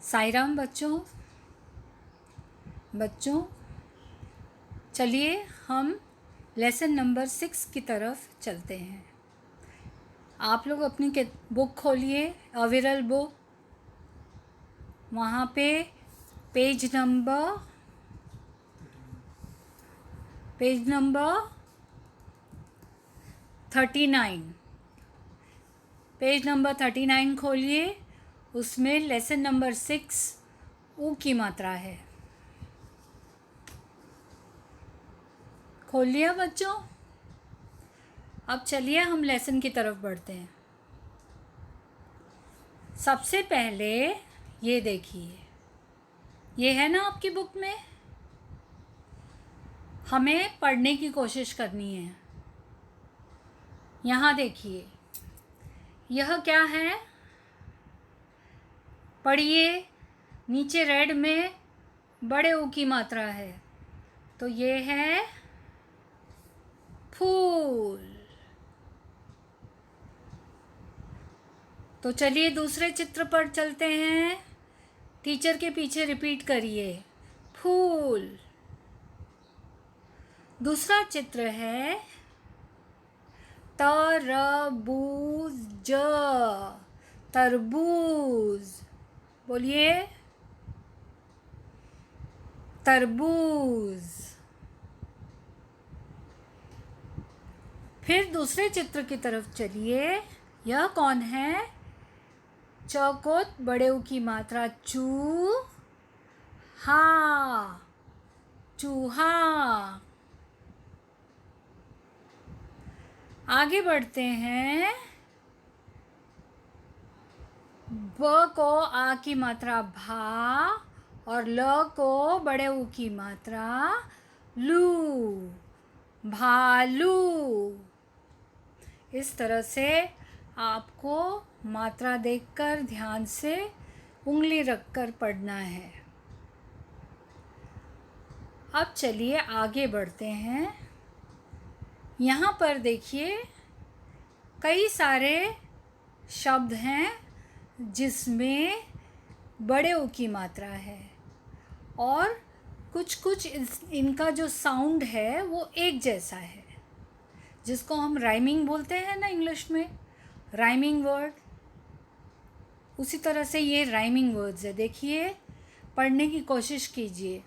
साई राम बच्चों। चलिए हम लेसन नंबर 6 की तरफ चलते हैं। आप लोग अपनी बुक खोलिए, अविरल बुक। वहाँ पे पेज नंबर 39 पेज नंबर 39 खोलिए। उसमें लेसन नंबर 6 ऊ की मात्रा है। खोल लिया बच्चों? अब चलिए हम लेसन की तरफ बढ़ते हैं। सबसे पहले ये देखिए, ये है ना आपकी बुक में। हमें पढ़ने की कोशिश करनी है। यहाँ देखिए, यह क्या है? पढ़िए, नीचे रेड में बड़े ऊ की मात्रा है, तो ये है फूल। तो चलिए दूसरे चित्र पर चलते हैं। टीचर के पीछे रिपीट करिए, फूल। दूसरा चित्र है तरबूज, तरबूज। बोलिए, तरबूज। फिर दूसरे चित्र की तरफ चलिए। यह कौन है? च को बड़े ऊ की मात्रा चू, हा, चूहा। आगे बढ़ते हैं। ब को आ की मात्रा भा और ल को बड़े ऊ की मात्रा लू, भालू। इस तरह से आपको मात्रा देखकर ध्यान से उंगली रखकर पढ़ना है। अब चलिए आगे बढ़ते हैं। यहाँ पर देखिए, कई सारे शब्द हैं जिसमें बड़े ऊ की मात्रा है और कुछ इनका जो साउंड है वो एक जैसा है, जिसको हम राइमिंग बोलते हैं ना इंग्लिश में, राइमिंग वर्ड। उसी तरह से ये राइमिंग वर्ड्स है। देखिए, पढ़ने की कोशिश कीजिए।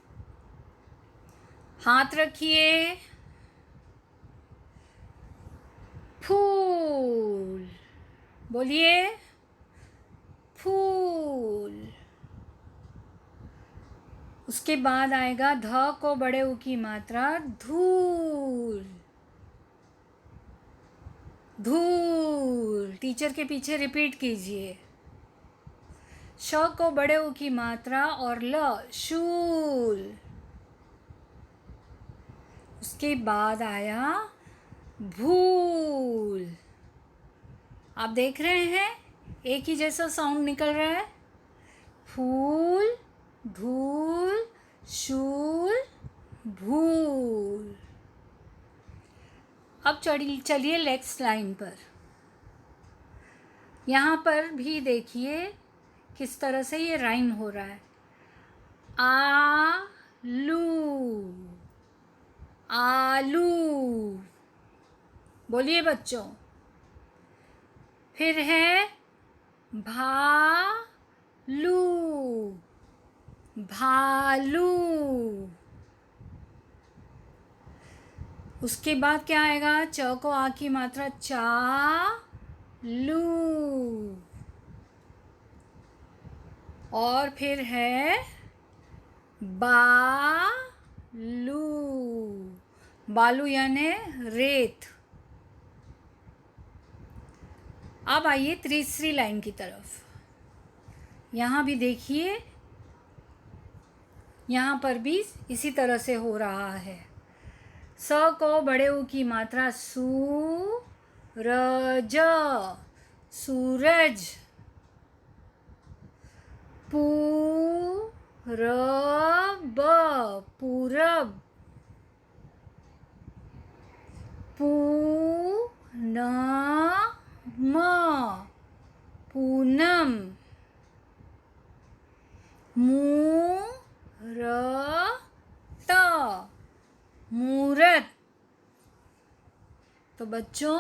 हाथ रखिए, फूल। बोलिए, फूल। उसके बाद आएगा ध को बड़े ऊ की मात्रा धूल, धूल। टीचर के पीछे रिपीट कीजिए। श को बड़े ऊ की मात्रा और ल, शूल। उसके बाद आया भूल। आप देख रहे हैं एक ही जैसा साउंड निकल रहा है। फूल, धूल, शूल, भूल। अब चलिए नेक्स्ट लाइन पर। यहाँ पर भी देखिए किस तरह से ये राइम हो रहा है। आलू, आलू। बोलिए बच्चों। फिर है भालू, भालू। उसके बाद क्या आएगा? च को आ की मात्रा चा, लू। और फिर है बालू, बालू यानी रेत। अब आइए तीसरी लाइन की तरफ। यहाँ भी देखिए, यहाँ पर भी इसी तरह से हो रहा है। स को बड़े ऊ की मात्रा सू, रज, सूरज। पूरब, पूरब। पूनम, पूनम। मूरत, मूरत। तो बच्चों,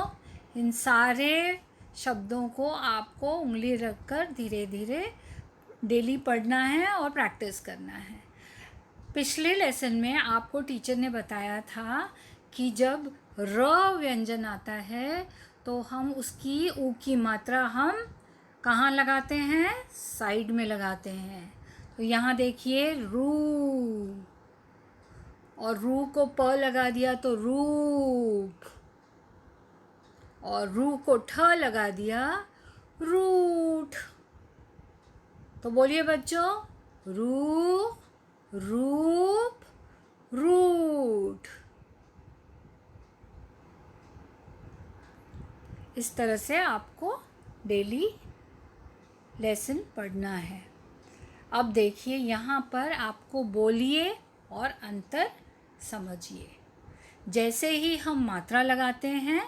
इन सारे शब्दों को आपको उंगली रखकर धीरे धीरे डेली पढ़ना है और प्रैक्टिस करना है। पिछले लेसन में आपको टीचर ने बताया था कि जब र व्यंजन आता है तो हम उसकी ऊ की मात्रा हम कहाँ लगाते हैं? साइड में लगाते हैं। तो यहाँ देखिए रू, और रू को प लगा दिया तो रूप, और रू को ठ लगा दिया रूठ। तो बोलिए बच्चों, रू, रूप, रूठ। इस तरह से आपको डेली लेसन पढ़ना है। अब देखिए यहाँ पर आपको बोलिए और अंतर समझिए। जैसे ही हम मात्रा लगाते हैं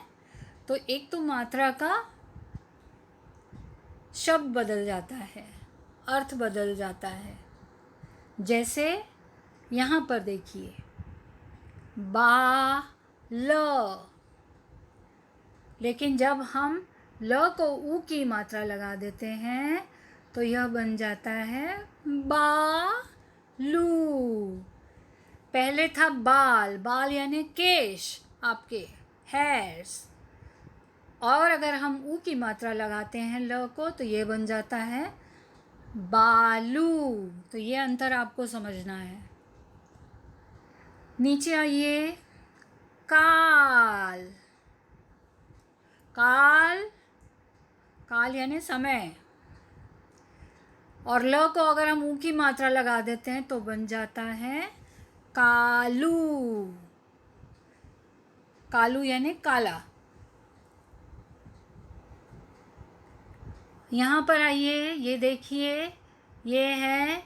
तो एक तो मात्रा का शब्द बदल जाता है, अर्थ बदल जाता है। जैसे यहाँ पर देखिए बा ल, लेकिन जब हम ल को ऊ की मात्रा लगा देते हैं तो यह बन जाता है बालू। पहले था बाल, बाल यानी केश, आपके हेयर्स, और अगर हम ऊ की मात्रा लगाते हैं ल को तो ये बन जाता है बालू। तो ये अंतर आपको समझना है। नीचे आइए, काल, काल, काल यानी समय, और ल को अगर हम ऊ की मात्रा लगा देते हैं तो बन जाता है कालू। कालू यानी काला। यहाँ पर आइए, ये देखिए, ये है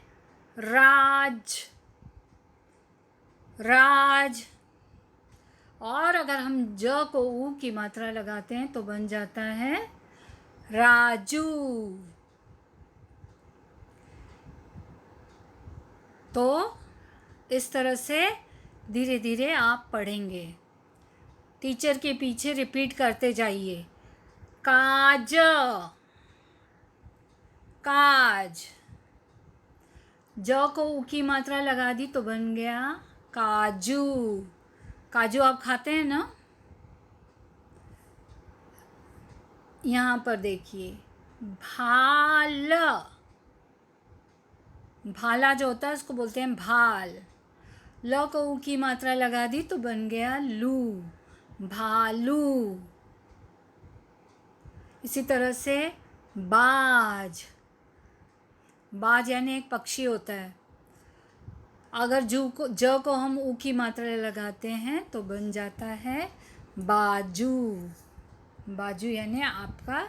राज, राज, और अगर हम ज को ऊ की मात्रा लगाते हैं तो बन जाता है राजू। तो इस तरह से धीरे धीरे आप पढ़ेंगे। टीचर के पीछे रिपीट करते जाइए। काज, काज, ज को ऊ की मात्रा लगा दी तो बन गया काजू। काजू आप खाते हैं ना? यहाँ पर देखिए भाल, भाला जो होता है उसको बोलते हैं भाल। ल को ऊ की मात्रा लगा दी तो बन गया लू, भालू। इसी तरह से बाज, बाज यानी एक पक्षी होता है। अगर ज को हम ऊ की मात्रा लगाते हैं तो बन जाता है बाजू। बाजू यानी आपका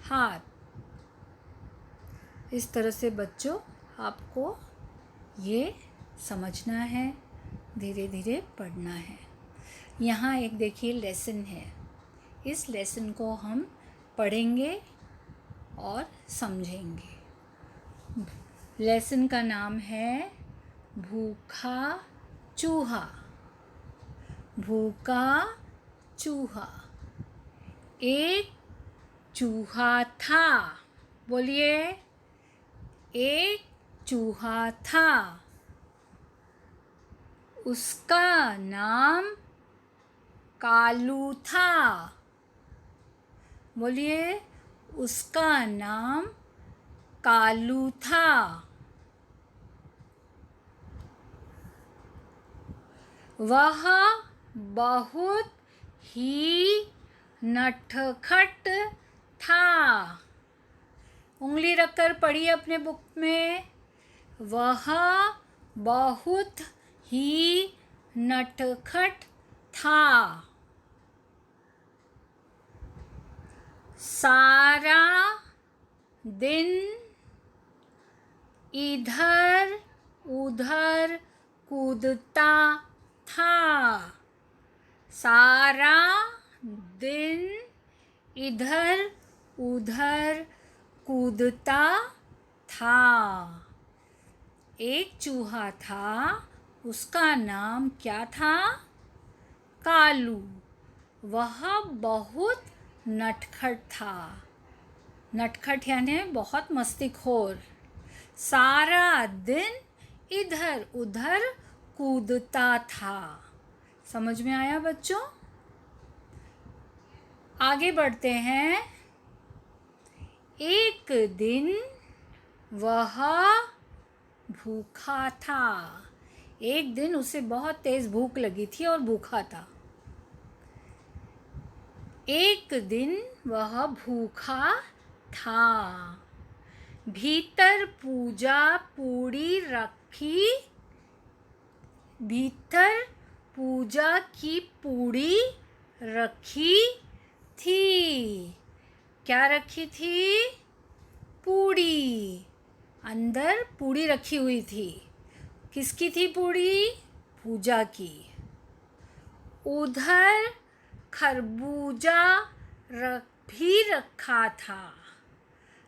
हाथ। इस तरह से बच्चों आपको ये समझना है, धीरे धीरे पढ़ना है। यहाँ एक देखिए लेसन है, इस लेसन को हम पढ़ेंगे और समझेंगे। लेसन का नाम है भूखा चूहा। भूखा चूहा। एक चूहा था, बोलिए, एक चूहा था, उसका नाम कालू था। बोलिए, उसका नाम कालू था। वह बहुत ही नटखट था। उंगली रखकर पढ़िए अपने बुक में। वह बहुत ही नटखट था। सारा दिन इधर उधर कूदता था। सारा दिन इधर उधर कूदता था। एक चूहा था, उसका नाम क्या था? कालू। वह बहुत नटखट था। नटखट यानी बहुत मस्तीखोर। सारा दिन इधर उधर कूदता था। समझ में आया बच्चों? आगे बढ़ते हैं। एक दिन वह भूखा था। एक दिन उसे बहुत तेज भूख लगी थी और भूखा था। एक दिन वह भूखा था। भीतर पूजा पूड़ी रखी। भीतर पूजा की पूड़ी रखी थी। क्या रखी थी? पूड़ी। अंदर पूड़ी रखी हुई थी। किसकी थी पूड़ी? पूजा की। उधर खरबूजा भी रखा था।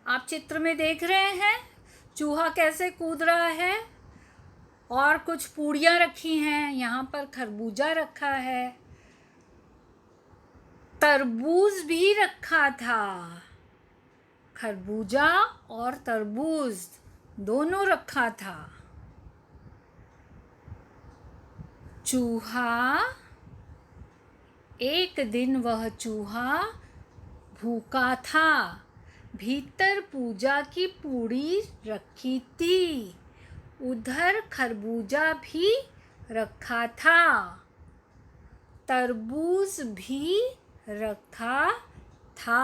आप चित्र में देख रहे हैं चूहा कैसे कूद रहा है और कुछ पूड़ियाँ रखी हैं। यहाँ पर खरबूजा रखा है, तरबूज भी रखा था। खरबूजा और तरबूज दोनों रखा था। चूहा। एक दिन वह चूहा भूखा था। भीतर पूजा की पूड़ी रखी थी। उधर खरबूजा भी रखा था। तरबूज भी रखा था।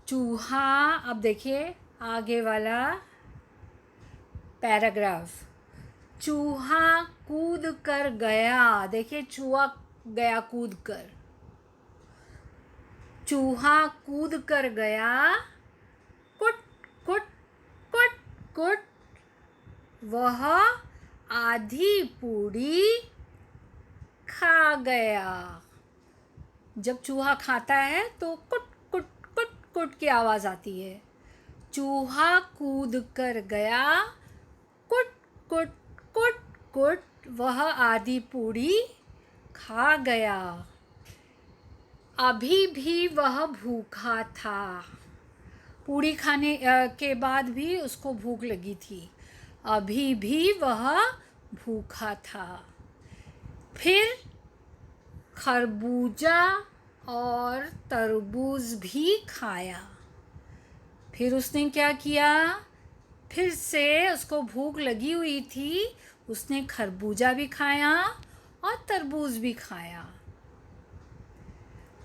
चूहा। अब देखिए आगे वाला पैराग्राफ। चूहा कूद कर गया। देखिए चूहा गया कूद कर। चूहा कूद कर गया। कुट कुट कुट कुट। वह आधी पूड़ी खा गया। जब चूहा खाता है तो कुट कुट कुट कुट की आवाज़ आती है। चूहा कूद कर गया। कुट कुट कुट कुट। वह आधी पूड़ी खा गया। अभी भी वह भूखा था। पूड़ी खाने के बाद भी उसको भूख लगी थी। अभी भी वह भूखा था। फिर खरबूजा और तरबूज भी खाया। फिर उसने क्या किया? फिर से उसको भूख लगी हुई थी। उसने खरबूजा भी खाया और तरबूज भी खाया।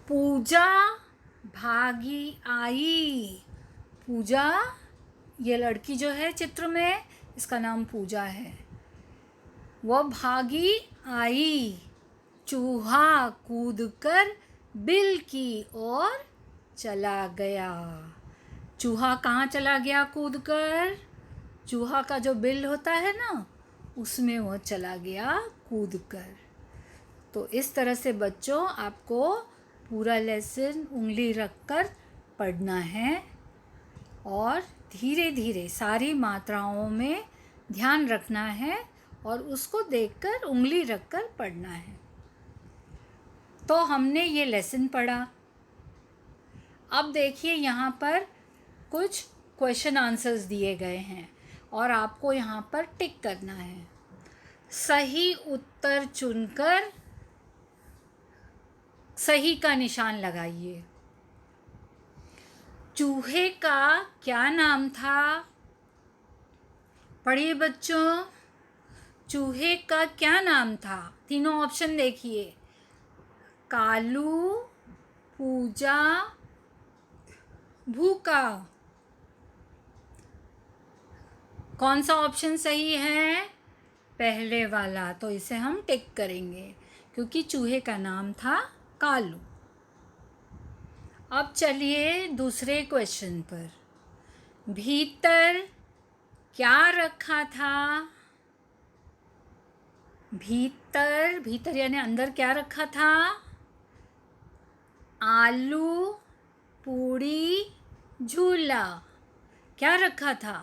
पूजा भागी आई। पूजा, ये लड़की जो है चित्र में, इसका नाम पूजा है। वह भागी आई। चूहा कूदकर बिल की ओर चला गया। चूहा कहाँ चला गया कूदकर? चूहा का जो बिल होता है ना, उसमें वो चला गया कूदकर। तो इस तरह से बच्चों आपको पूरा लेसन उंगली रखकर पढ़ना है और धीरे धीरे सारी मात्राओं में ध्यान रखना है और उसको देखकर उंगली रखकर पढ़ना है। तो हमने ये लेसन पढ़ा। अब देखिए यहाँ पर कुछ क्वेश्चन आंसर्स दिए गए हैं और आपको यहाँ पर टिक करना है। सही उत्तर चुनकर सही का निशान लगाइए। चूहे का क्या नाम था? पढ़िए बच्चों, चूहे का क्या नाम था? तीनों ऑप्शन देखिए। कालू, पूजा, भूखा। कौन सा ऑप्शन सही है? पहले वाला। तो इसे हम टिक करेंगे क्योंकि चूहे का नाम था कालू। अब चलिए दूसरे क्वेश्चन पर। भीतर क्या रखा था? भीतर, भीतर यानी अंदर क्या रखा था? आलू, पूड़ी, झूला। क्या रखा था?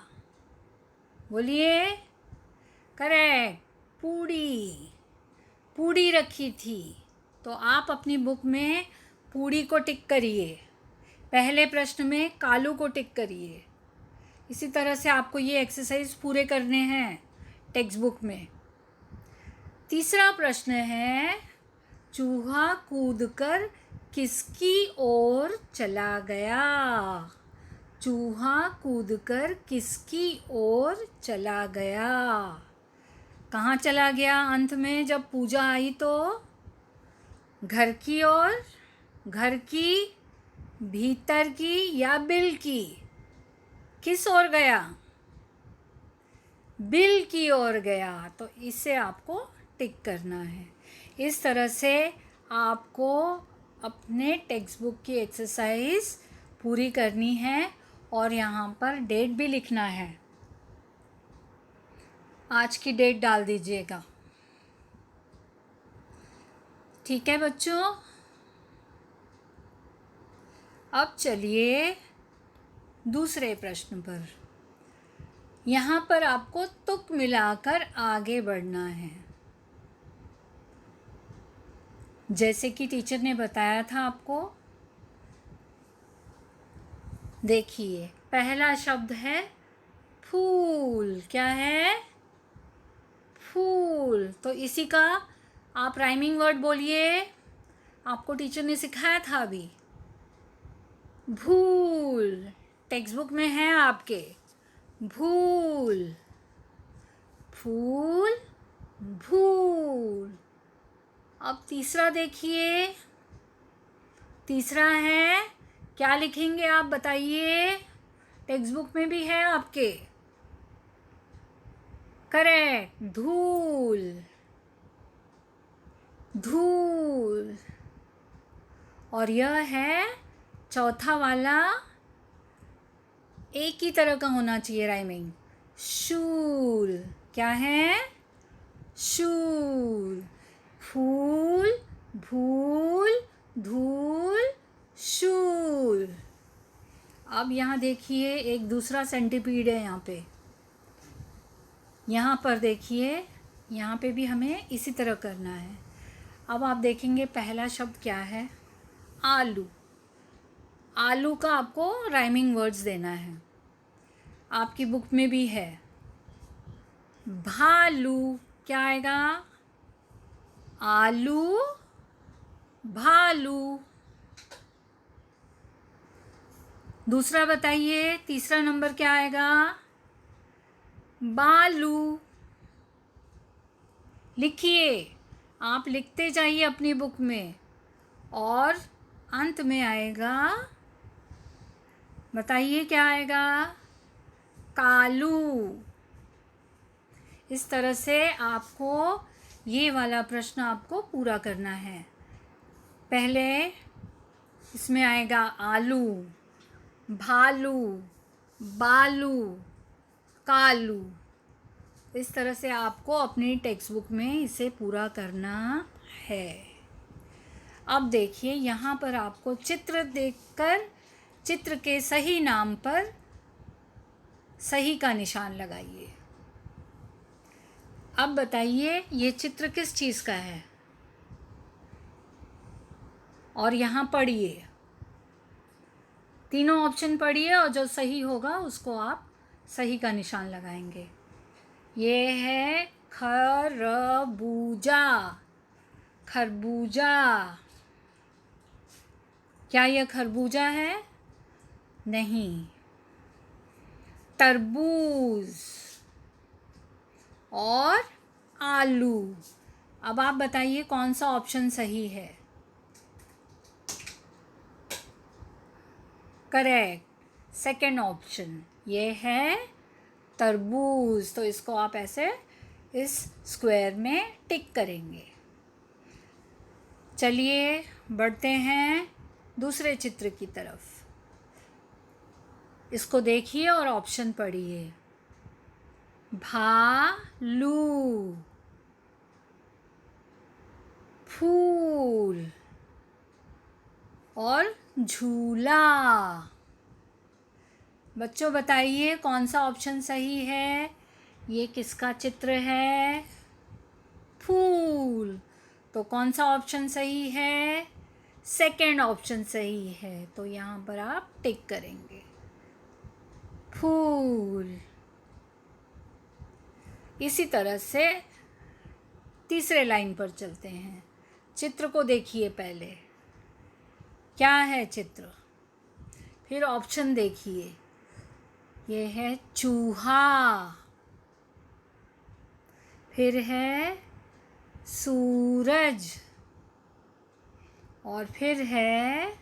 बोलिए। करेक्ट, पूड़ी। पूड़ी रखी थी। तो आप अपनी बुक में पूड़ी को टिक करिए। पहले प्रश्न में कालू को टिक करिए। इसी तरह से आपको ये एक्सरसाइज पूरे करने हैं टेक्स्ट बुक में। तीसरा प्रश्न है, चूहा कूदकर किसकी ओर चला गया? चूहा कूदकर किसकी ओर चला गया? कहाँ चला गया अंत में जब पूजा आई तो? घर की ओर, घर की, भीतर की या बिल की? किस ओर गया? बिल की ओर गया। तो इसे आपको टिक करना है। इस तरह से आपको अपने टेक्स्ट बुक की एक्सरसाइज पूरी करनी है और यहाँ पर डेट भी लिखना है। आज की डेट डाल दीजिएगा। ठीक है बच्चों। अब चलिए दूसरे प्रश्न पर। यहाँ पर आपको तुक मिलाकर आगे बढ़ना है। जैसे कि टीचर ने बताया था आपको। देखिए, पहला शब्द है फूल। क्या है? फूल। तो इसी का आप राइमिंग वर्ड बोलिए। आपको टीचर ने सिखाया था अभी। भूल। टेक्स्ट बुक में है आपके। भूल, फूल, भूल। अब तीसरा देखिए। तीसरा है, क्या लिखेंगे आप बताइए? टेक्स्ट बुक में भी है आपके। करेक्ट, धूल। धूल। और यह है चौथा वाला, एक ही तरह का होना चाहिए राइमिंग। शूल। क्या है? शूल। फूल, भूल, धूल, शूल। अब यहाँ देखिए, एक दूसरा सेंटीपीड है यहाँ पे। यहाँ पर देखिए, यहाँ पे भी हमें इसी तरह करना है। अब आप देखेंगे पहला शब्द क्या है? आलू। आलू का आपको राइमिंग वर्ड्स देना है। आपकी बुक में भी है। भालू। क्या आएगा? आलू, भालू। दूसरा बताइए, तीसरा नंबर क्या आएगा? बालू। लिखिए, आप लिखते जाइए अपनी बुक में। और अंत में आएगा, बताइए क्या आएगा? कालू। इस तरह से आपको ये वाला प्रश्न आपको पूरा करना है। पहले इसमें आएगा आलू, भालू, बालू, कालू। इस तरह से आपको अपनी टेक्स्ट बुक में इसे पूरा करना है। अब देखिए, यहाँ पर आपको चित्र देखकर चित्र के सही नाम पर सही का निशान लगाइए। अब बताइए, ये चित्र किस चीज़ का है? और यहाँ पढ़िए, तीनों ऑप्शन पढ़िए और जो सही होगा उसको आप सही का निशान लगाएंगे। ये है खरबूजा। खरबूजा। क्या यह खरबूजा है? नहीं। तरबूज और आलू। अब आप बताइए कौन सा ऑप्शन सही है? Correct, second option. ये है तरबूज। तो इसको आप ऐसे इस स्क्वायर में टिक करेंगे। चलिए बढ़ते हैं दूसरे चित्र की तरफ। इसको देखिए और ऑप्शन पढ़िए। भालू, फूल और झूला। बच्चों बताइए कौन सा ऑप्शन सही है? ये किसका चित्र है? फूल। तो कौन सा ऑप्शन सही है? सेकंड ऑप्शन सही है। तो यहाँ पर आप टिक करेंगे, फूल। इसी तरह से तीसरे लाइन पर चलते हैं। चित्र को देखिए पहले, क्या है चित्र, फिर ऑप्शन देखिए। ये है चूहा, फिर है सूरज, और फिर है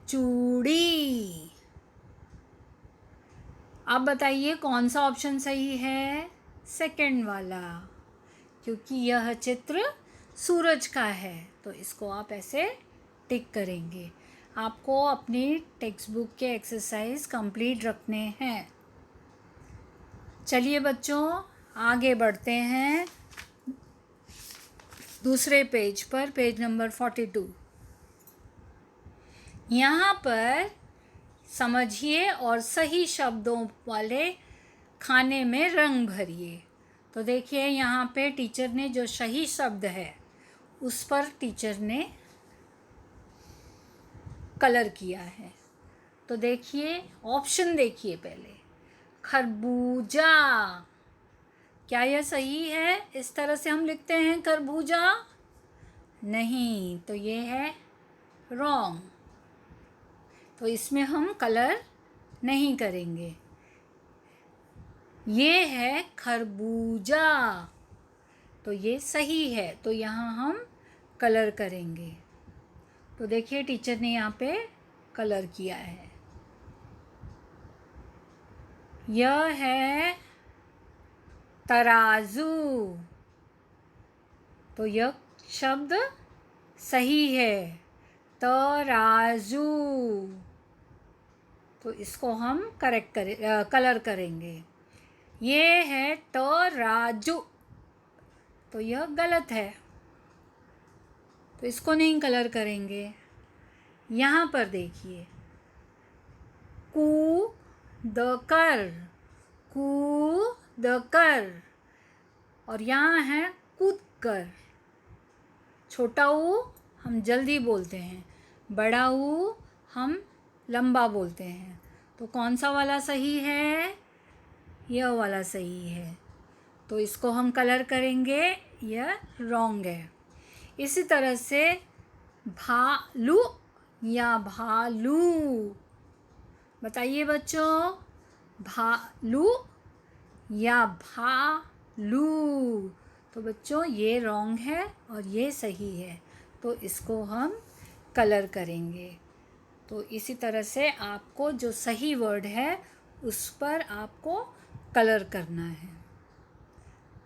चूड़ी। अब बताइए कौन सा ऑप्शन सही है? सेकंड वाला, क्योंकि यह चित्र सूरज का है। तो इसको आप ऐसे टिक करेंगे। आपको अपनी टेक्स्ट बुक के एक्सरसाइज कंप्लीट रखने हैं। चलिए बच्चों, आगे बढ़ते हैं दूसरे पेज पर, पेज नंबर 42। यहाँ पर समझिए और सही शब्दों वाले खाने में रंग भरिए। तो देखिए यहाँ पे टीचर ने जो सही शब्द है उस पर टीचर ने कलर किया है। तो देखिए ऑप्शन देखिए पहले। खरबूजा, क्या यह सही है? इस तरह से हम लिखते हैं खरबूजा? नहीं, तो ये है रॉन्ग। तो इसमें हम कलर नहीं करेंगे। ये है खरबूजा, तो ये सही है। तो यहाँ हम कलर करेंगे। तो देखिए टीचर ने यहाँ पे कलर किया है। यह है तराजू, तो यह शब्द सही है, तराजू। तो इसको हम कलर करेंगे। ये है तराजू, तो यह गलत है, तो इसको नहीं कलर करेंगे। यहाँ पर देखिए, कूदकर, कूदकर, और यहाँ है कूदकर। छोटा ऊ हम जल्दी बोलते हैं, बड़ा ऊ हम लंबा बोलते हैं। तो कौन सा वाला सही है? यह वाला सही है। तो इसको हम कलर करेंगे, यह रॉन्ग है। इसी तरह से भालू या भालू, बताइए बच्चों, भालू या भालू? तो बच्चों ये रॉन्ग है और ये सही है। तो इसको हम कलर करेंगे। तो इसी तरह से आपको जो सही वर्ड है उस पर आपको कलर करना है।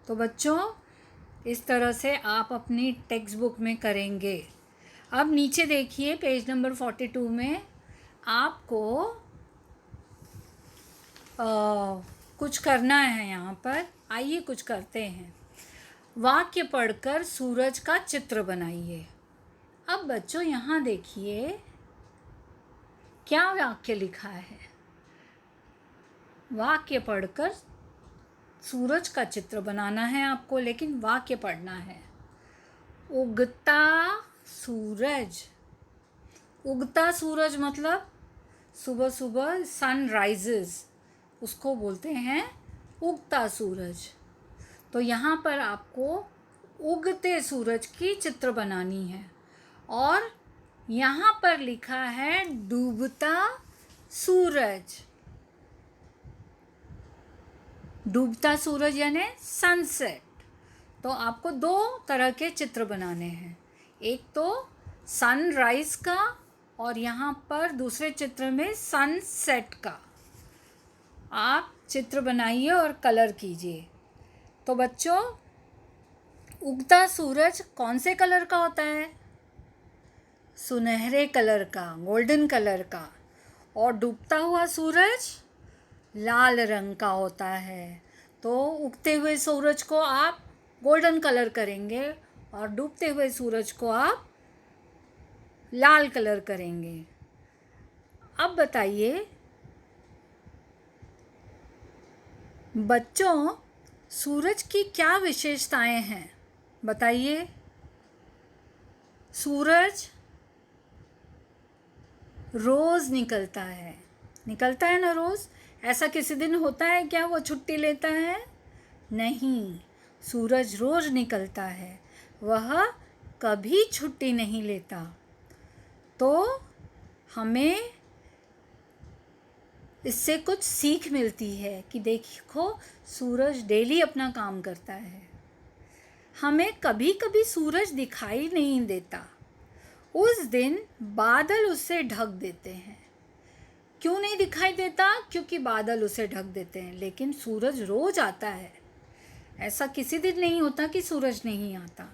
तो बच्चों इस तरह से आप अपनी टेक्स्ट बुक में करेंगे। अब नीचे देखिए पेज नंबर 42 में आपको कुछ करना है यहाँ पर। आइए कुछ करते हैं। वाक्य पढ़कर सूरज का चित्र बनाइए। अब बच्चों यहाँ देखिए क्या वाक्य लिखा है। वाक्य पढ़कर सूरज का चित्र बनाना है आपको, लेकिन वाक्य पढ़ना है। उगता सूरज, उगता सूरज मतलब सुबह सुबह सन राइजेस, उसको बोलते हैं उगता सूरज। तो यहाँ पर आपको उगते सूरज की चित्र बनानी है, और यहाँ पर लिखा है डूबता सूरज। डूबता सूरज यानी सनसेट। तो आपको दो तरह के चित्र बनाने हैं, एक तो सनराइज का और यहाँ पर दूसरे चित्र में सनसेट का। आप चित्र बनाइए और कलर कीजिए। तो बच्चों उगता सूरज कौन से कलर का होता है? सुनहरे कलर का, गोल्डन कलर का। और डूबता हुआ सूरज लाल रंग का होता है। तो उगते हुए सूरज को आप गोल्डन कलर करेंगे और डूबते हुए सूरज को आप लाल कलर करेंगे। अब बताइए बच्चों, सूरज की क्या विशेषताएं हैं बताइए। सूरज रोज़ निकलता है ना रोज़। ऐसा किसी दिन होता है क्या वो छुट्टी लेता है? नहीं, सूरज रोज़ निकलता है, वह कभी छुट्टी नहीं लेता। तो हमें इससे कुछ सीख मिलती है कि देखो सूरज डेली अपना काम करता है। हमें कभी कभी सूरज दिखाई नहीं देता, उस दिन बादल उसे ढक देते हैं। क्यों नहीं दिखाई देता? क्योंकि बादल उसे ढक देते हैं। लेकिन सूरज रोज आता है, ऐसा किसी दिन नहीं होता कि सूरज नहीं आता।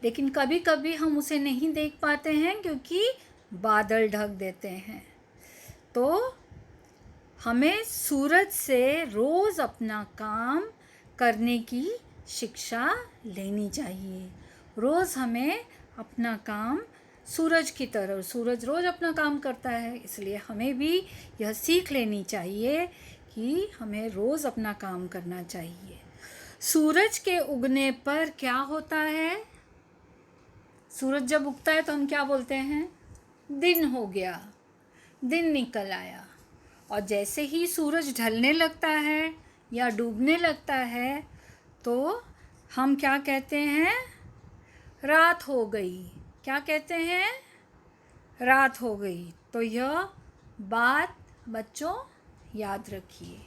लेकिन कभी कभी हम उसे नहीं देख पाते हैं क्योंकि बादल ढक देते हैं। तो हमें सूरज से रोज़ अपना काम करने की शिक्षा लेनी चाहिए। रोज़ हमें अपना काम सूरज की तरह, सूरज रोज़ अपना काम करता है, इसलिए हमें भी यह सीख लेनी चाहिए कि हमें रोज़ अपना काम करना चाहिए। सूरज के उगने पर क्या होता है? सूरज जब उगता है तो हम क्या बोलते हैं? दिन हो गया, दिन निकल आया। और जैसे ही सूरज ढलने लगता है या डूबने लगता है तो हम क्या कहते हैं? रात हो गई। क्या कहते हैं? रात हो गई। तो यह बात बच्चों याद रखिए।